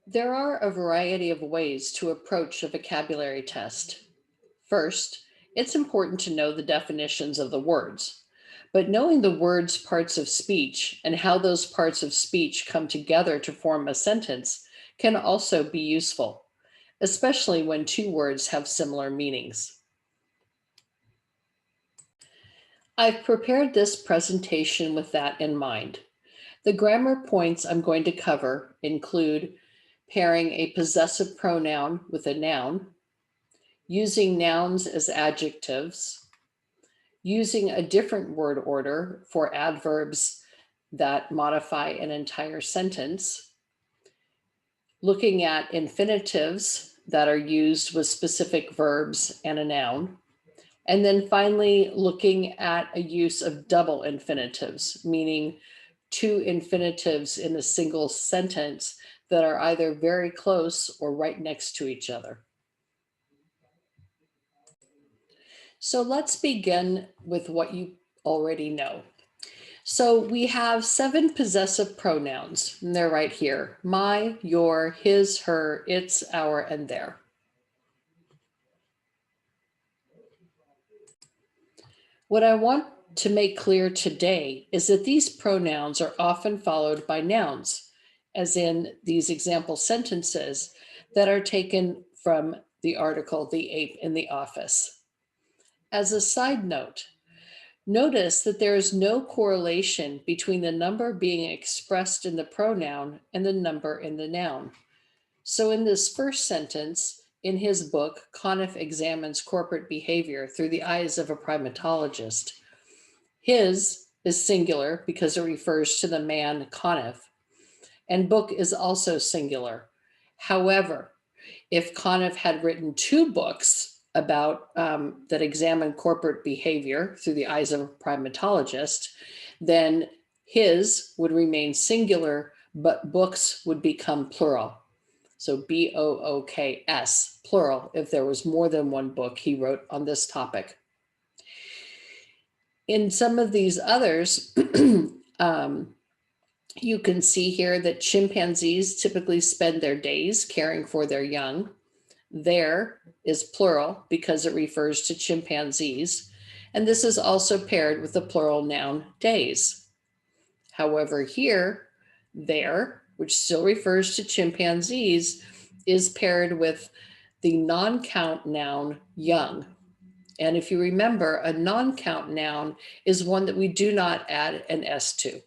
There are a variety of ways to approach a vocabulary test. First, it's important to know the definitions of the words. But knowing the words' parts of speech and how those parts of speech come together to form a sentence can also be useful, especially when two words have similar meanings. I've prepared this presentation with that in mind. The grammar points I'm going to cover include pairing a possessive pronoun with a noun, using nouns as adjectives, using a different word order for adverbs that modify an entire sentence, looking at infinitives that are used with specific verbs and a noun, and then finally looking at a use of double infinitives, meaning two infinitives in a single sentence that are either very close or right next to each other. So let's begin with what you already know. So we have 7 possessive pronouns, and they're right here: my, your, his, her, its, our, and their. What I want to make clear today is that these pronouns are often followed by nouns, as in these example sentences that are taken from the article, "The ape in the office." As a side note, notice that there is no correlation between the number being expressed in the pronoun and the number in the noun. So in this first sentence, in his book, Conniff examines corporate behavior through the eyes of a primatologist. His is singular because it refers to the man Conniff, and book is also singular. However, if Conniff had written 2 books about that examine corporate behavior through the eyes of a primatologist, then his would remain singular, but books would become plural. So BOOKS, plural, if there was more than one book he wrote on this topic. In some of these others, you can see here that chimpanzees typically spend their days caring for their young. Their is plural because it refers to chimpanzees, and this is also paired with the plural noun days. However, here, their, which still refers to chimpanzees, is paired with the non-count noun young. And if you remember, a non-count noun is one that we do not add an S to.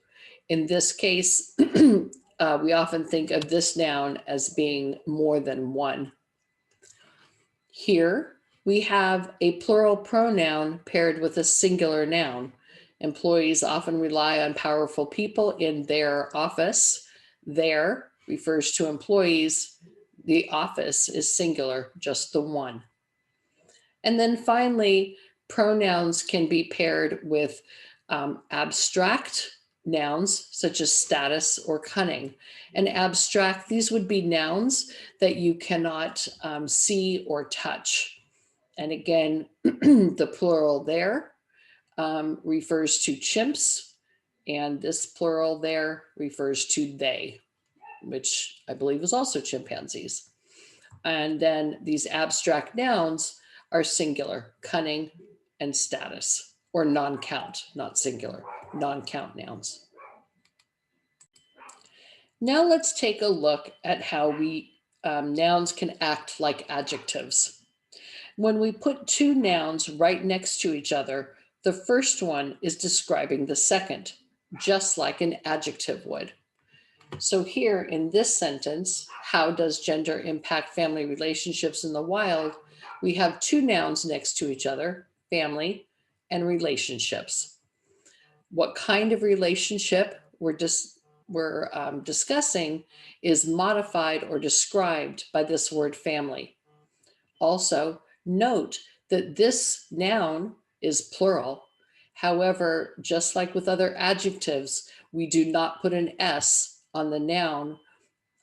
In this case, we often think of this noun as being more than one. Here, we have a plural pronoun paired with a singular noun. Employees often rely on powerful people in their office. Their refers to employees. The office is singular, just the one. And then finally, pronouns can be paired with abstract nouns such as status or cunning. And abstract, these would be nouns that you cannot see or touch. And again, the plural there refers to chimps, and this plural there refers to they, which I believe is also chimpanzees. And then these abstract nouns are singular: cunning and status, or non-count, not singular, non-count nouns. Now let's take a look at how nouns can act like adjectives. When we put 2 nouns right next to each other, the first one is describing the second, just like an adjective would. So here in this sentence, how does gender impact family relationships in the wild? We have 2 nouns next to each other: family and relationships. What kind of relationship we're discussing is modified or described by this word family. Also, note that this noun is plural. However, just like with other adjectives, we do not put an S on the noun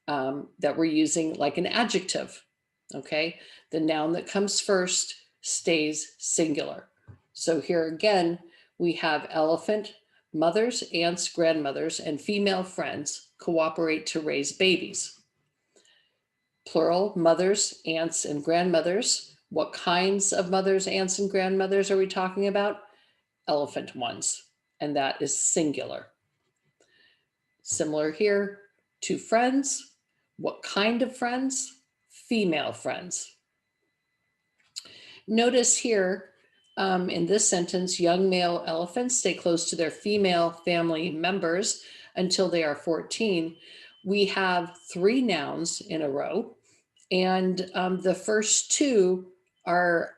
that we're using like an adjective, okay? The noun that comes first stays singular. So here again, we have elephant: mothers, aunts, grandmothers, and female friends cooperate to raise babies. plural, mothers, aunts, and grandmothers. What kinds of mothers, aunts, and grandmothers are we talking about? Elephant ones, and that is singular. Similar here to friends. What kind of friends? Female friends. Notice here in this sentence, young male elephants stay close to their female family members until they are 14. We have 3 nouns in a row, and the first 2 are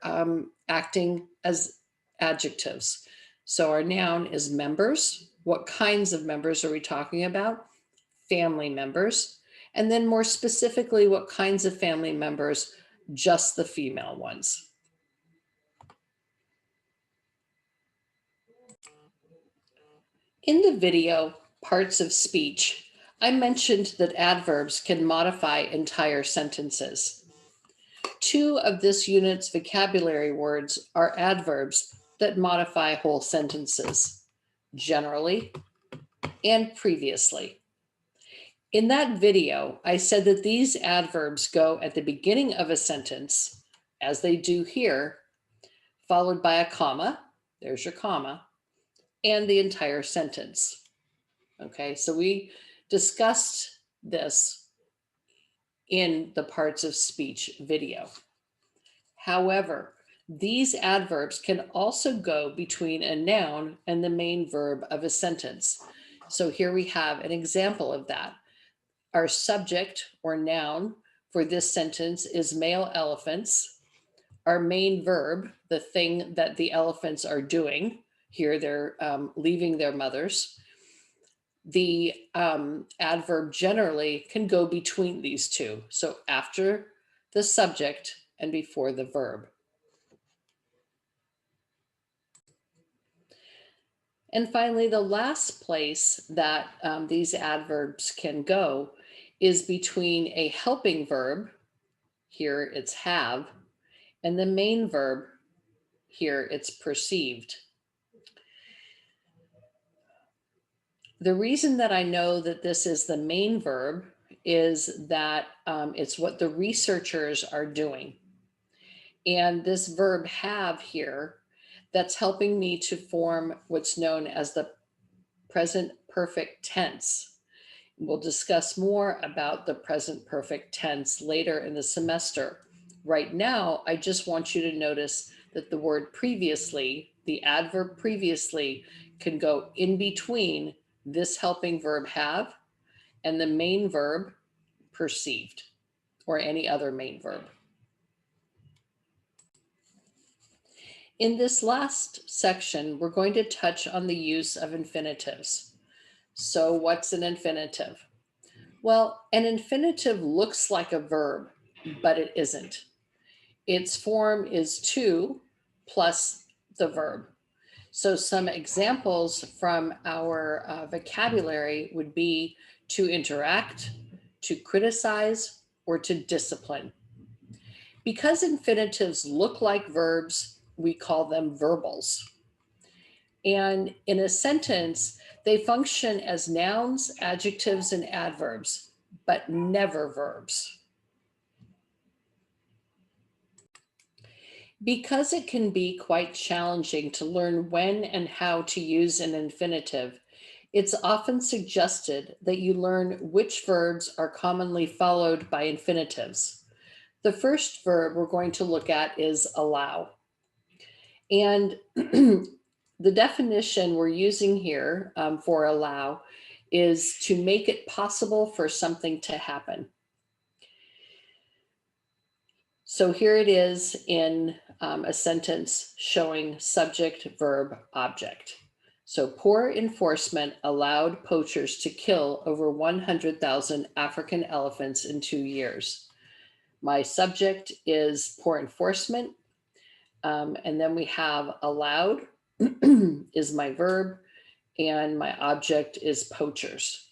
acting as adjectives. So our noun is members. What kinds of members are we talking about? Family members. And then more specifically, what kinds of family members? Just the female ones. In the video, Parts of Speech, I mentioned that adverbs can modify entire sentences. 2 of this unit's vocabulary words are adverbs that modify whole sentences, generally and previously. In that video, I said that these adverbs go at the beginning of a sentence, as they do here, followed by a comma, there's your comma, and the entire sentence. Okay, so we discussed this in the Parts of Speech video. However, these adverbs can also go between a noun and the main verb of a sentence. So here we have an example of that. Our subject or noun for this sentence is male elephants. Our main verb, the thing that the elephants are doing, here they're leaving their mothers. The adverb generally can go between these 2. So after the subject and before the verb. And finally, the last place that these adverbs can go is between a helping verb, here it's have, and the main verb, here it's perceived. The reason that I know that this is the main verb is that it's what the researchers are doing. And this verb have here, that's helping me to form what's known as the present perfect tense. We'll discuss more about the present perfect tense later in the semester. Right now, I just want you to notice that the word previously, the adverb previously, can go in between this helping verb have and the main verb perceived, or any other main verb. In this last section, we're going to touch on the use of infinitives. So what's an infinitive? Well, an infinitive looks like a verb, but it isn't. Its form is to plus the verb. So some examples from our vocabulary would be to interact, to criticize, or to discipline. Because infinitives look like verbs, we call them verbals. And in a sentence, they function as nouns, adjectives, and adverbs, but never verbs. Because it can be quite challenging to learn when and how to use an infinitive, it's often suggested that you learn which verbs are commonly followed by infinitives. The first verb we're going to look at is allow. And the definition we're using here for allow is to make it possible for something to happen. So here it is in a sentence showing subject, verb, object. So poor enforcement allowed poachers to kill over 100,000 African elephants in 2 years. My subject is poor enforcement. And then we have allowed is my verb, and my object is poachers.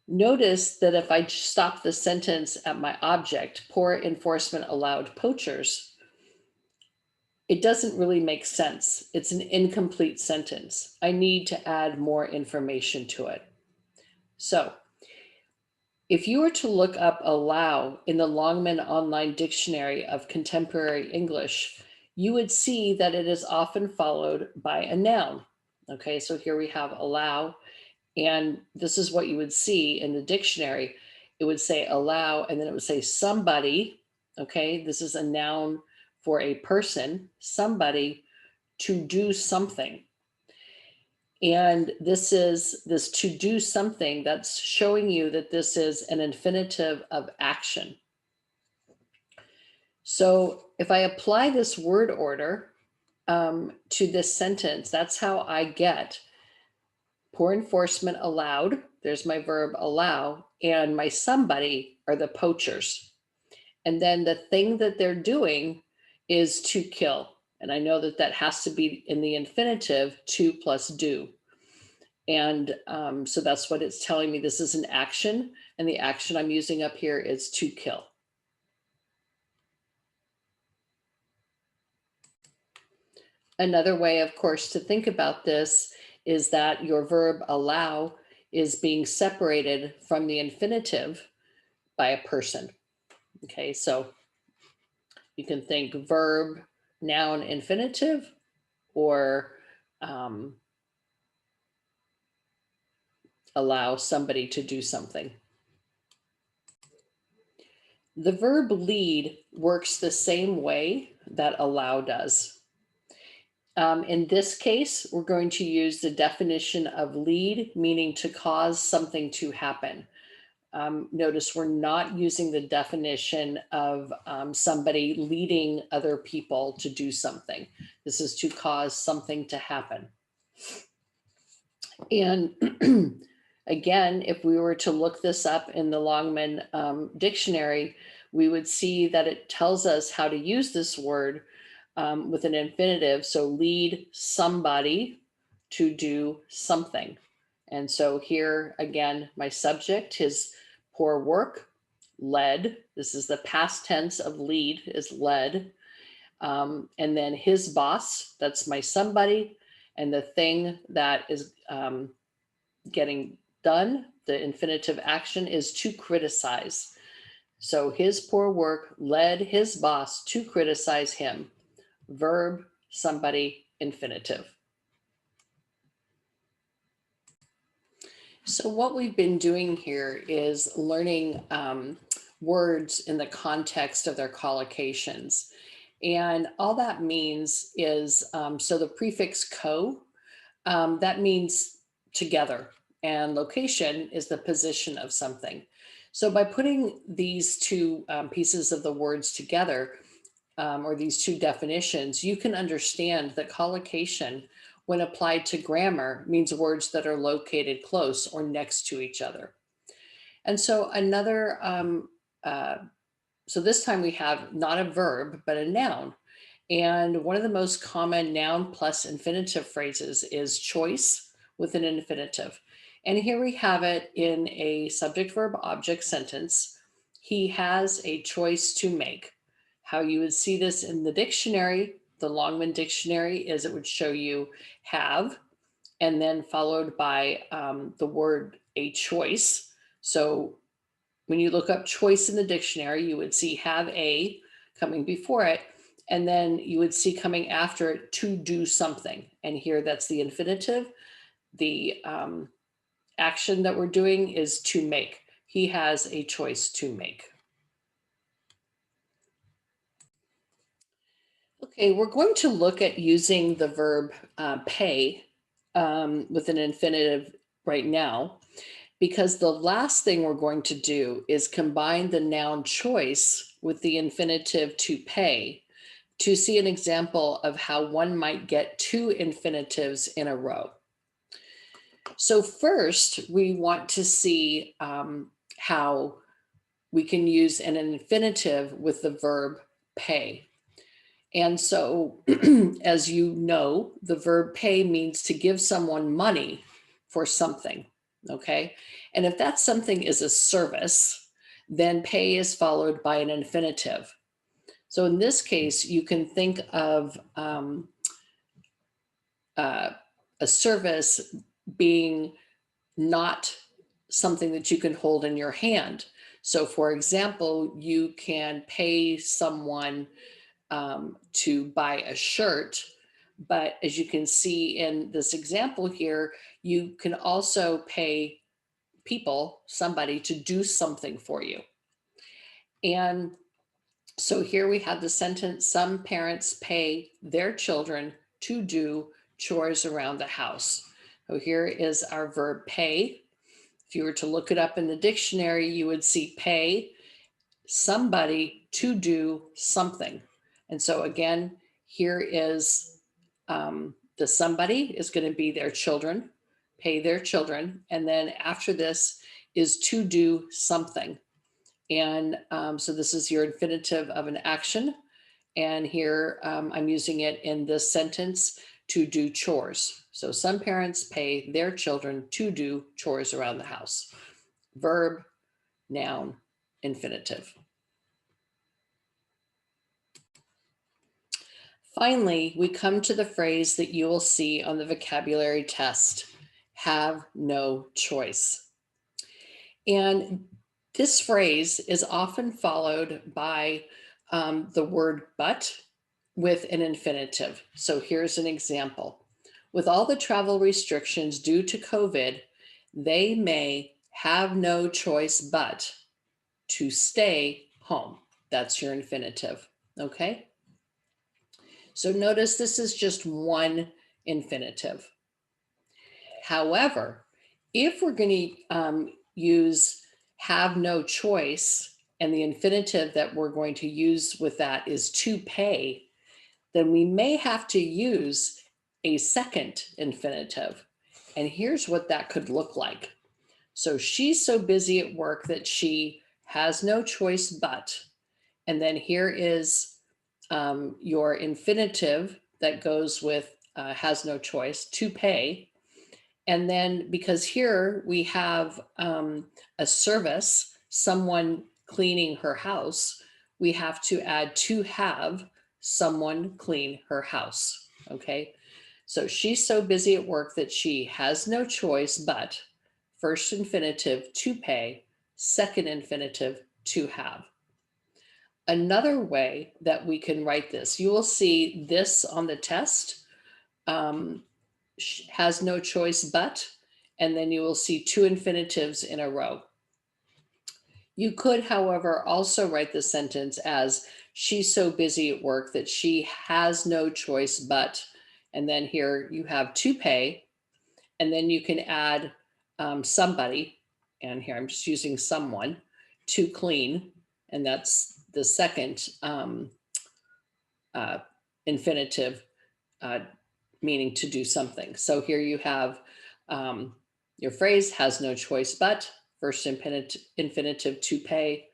Notice that if I stop the sentence at my object, poor enforcement allowed poachers, it doesn't really make sense. It's an incomplete sentence. I need to add more information to it. So If you were to look up allow in the Longman Online Dictionary of Contemporary English, you would see that it is often followed by a noun. Okay, so here we have allow, and this is what you would see in the dictionary. It would say allow, and then it would say somebody. Okay, this is a noun for a person, somebody, to do something. And this is this to do something, that's showing you that this is an infinitive of action. So if I apply this word order to this sentence, that's how I get poor enforcement allowed. There's my verb allow, and my somebody are the poachers. And then the thing that they're doing is to kill. And I know that that has to be in the infinitive, to plus do. And so that's what it's telling me. This is an action, and the action I'm using up here is to kill. Another way, of course, to think about this is that your verb allow is being separated from the infinitive by a person. Okay, so you can think verb, noun, infinitive, or allow somebody to do something. The verb lead works the same way that allow does. In this case, we're going to use the definition of lead, meaning to cause something to happen. Notice we're not using the definition of somebody leading other people to do something. This is to cause something to happen. And again, if we were to look this up in the Longman dictionary, we would see that it tells us how to use this word with an infinitive. So lead somebody to do something. And so here again, my subject, his poor work, led. This is the past tense of lead, is led. And then his boss, that's my somebody. And the thing that is getting done, the infinitive action, is to criticize. So his poor work led his boss to criticize him. Verb, somebody, infinitive. So what we've been doing here is learning words in the context of their collocations. And all that means is, so the prefix co, that means together, and location is the position of something. So by putting these two pieces of the words together, or these two definitions, you can understand that collocation, when applied to grammar, means words that are located close or next to each other. And so another, so this time we have not a verb, but a noun. And one of the most common noun plus infinitive phrases is choice with an infinitive. And here we have it in a subject verb object sentence. He has a choice to make. How you would see this in the dictionary, the Longman dictionary, is it would show you have, and then followed by the word a choice. So when you look up choice in the dictionary, you would see have a coming before it, and then you would see coming after it to do something. And here that's the infinitive. The action that we're doing is to make. He has a choice to make. Okay, we're going to look at using the verb pay with an infinitive right now, because the last thing we're going to do is combine the noun choice with the infinitive to pay to see an example of how one might get two infinitives in a row. So first, we want to see how we can use an infinitive with the verb pay. And so, as you know, the verb pay means to give someone money for something, okay? And if that something is a service, then pay is followed by an infinitive. So in this case, you can think of a service being not something that you can hold in your hand. So for example, you can pay someone to buy a shirt, but as you can see in this example here, you can also pay somebody to do something for you. And so here we have the sentence, some parents pay their children to do chores around the house. So here is our verb pay. If you were to look it up in the dictionary, you would see pay somebody to do something. And so again, here is the somebody is going to be their children, pay their children. And then after this is to do something. And so this is your infinitive of an action. And here I'm using it in this sentence, to do chores. So some parents pay their children to do chores around the house. Verb, noun, infinitive. Finally, we come to the phrase that you will see on the vocabulary test, have no choice. And this phrase is often followed by the word but with an infinitive. So here's an example. With all the travel restrictions due to COVID, they may have no choice but to stay home. That's your infinitive, okay? So notice this is just one infinitive. However, if we're going to use have no choice, and the infinitive that we're going to use with that is to pay, then we may have to use a second infinitive. And here's what that could look like. So she's so busy at work that she has no choice but, and then here is your infinitive that goes with has no choice, to pay. And then because here we have a service, someone cleaning her house, we have to add to have someone clean her house, okay? So she's so busy at work that she has no choice but, first infinitive, to pay, second infinitive, to have. Another way that we can write this, you will see this on the test, has no choice but, and then you will see two infinitives in a row. You could, however, also write the sentence as she's so busy at work that she has no choice but, and then here you have to pay, and then you can add somebody, and here I'm just using someone, to clean, and that's the second infinitive meaning to do something. So here you have your phrase has no choice but, first infinitive to pay.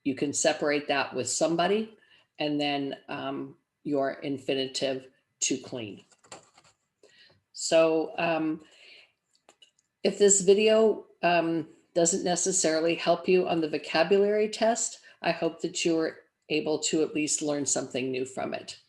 You can separate that with somebody, and then your infinitive to clean. So if this video doesn't necessarily help you on the vocabulary test, I hope that you were able to at least learn something new from it.